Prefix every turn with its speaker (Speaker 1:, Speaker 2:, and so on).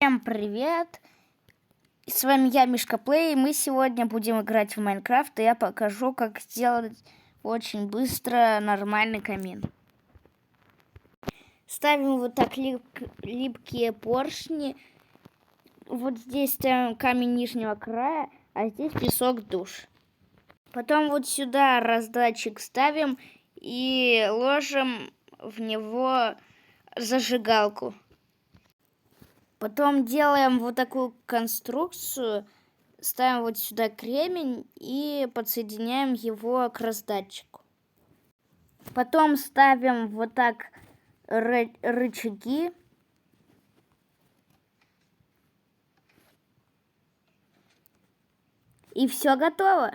Speaker 1: Всем привет! С вами я, Мишка Плей, и мы сегодня будем играть в Майнкрафт, и я покажу, как сделать очень быстро нормальный камин. Ставим вот так липкие поршни. Вот здесь ставим камень нижнего края, а здесь песок душ. Потом вот сюда раздатчик ставим и ложим в него зажигалку. Потом делаем вот такую конструкцию, ставим вот сюда кремень и подсоединяем его к раздатчику. Потом ставим вот так рычаги. И все готово.